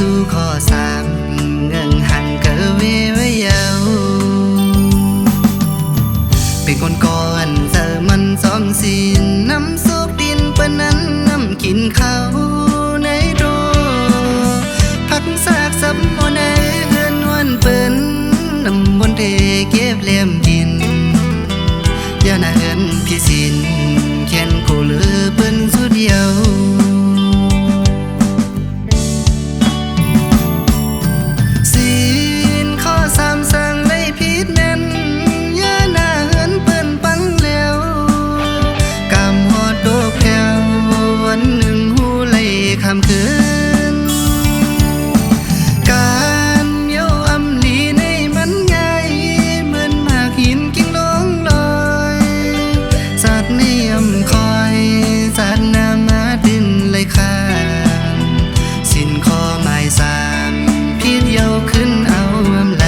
สู้ข้อสามเงื่งหันเกอเวไว้เยาเป็นคนก่อนเจอมันซ้อมสินน้ำซุกดินปะนั้นน้ำกินข้าวในโรพักซากซับโมเนเฮือนวันเปิ้นน้ำบนเทเก็บเลี่ยมดินอย่าหน้าเฮือนพี่สินแค้นกูเลือเปิ้นสุดเดียวสินข้อสามสั่งได้ผิดนั้นอย่าหน้าเฮือนเปิ้นปังแล้วกำหอดโดกแก้ววันหนึ่งหูไหลคำคืนการเย้าอำลีในมันง่ายเหมือนหมากหินกิ่งลงลอยสัตว์นิยมคอยสัตว์นามาดินเลยค่ะสินข้อหมายสามพิษเย้าขึ้นเอาอำไหล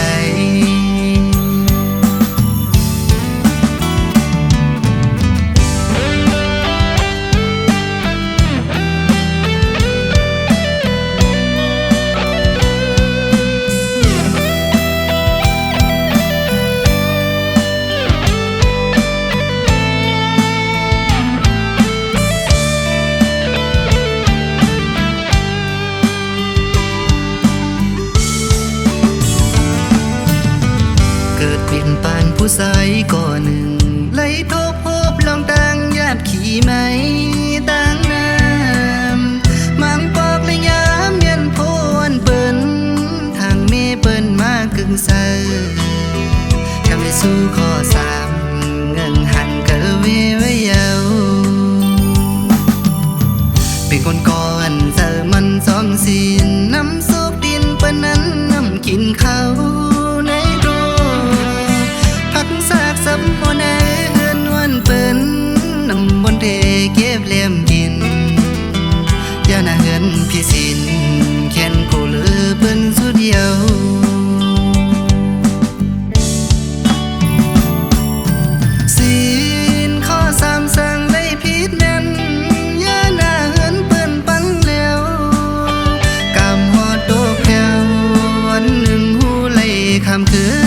เกิดเป็นปานผู้ใสก่อหนึ่งไหลทบพบลองตังญาติขี่ไหมตังน้ำมังปอกและยามเย็นโพนเปิ้นทางเมเปิ้นมากึ่งเซอคำให้สู้ข้อสามเงื่งหันเกอเวไว้เยาเป็นคนก่อนเจอมันซ้อมสินน้ำซุกดินปะนั้นน้ำกินข้าวในโรพักซากซับโมเนเฮือนวันเปิ้นน้ำบนเทเก็บเลี่ยมดินอย่าหน้าเฮือนพี่สินแค้นกูเลือเปิ้นสุดเดียวสินข้อสามสั่งได้ผิดนั้นอย่าหน้าเฮือนเปิ้นปังแล้วกำหอดโดกแก้ววันหนึ่งหูไหลคำคืน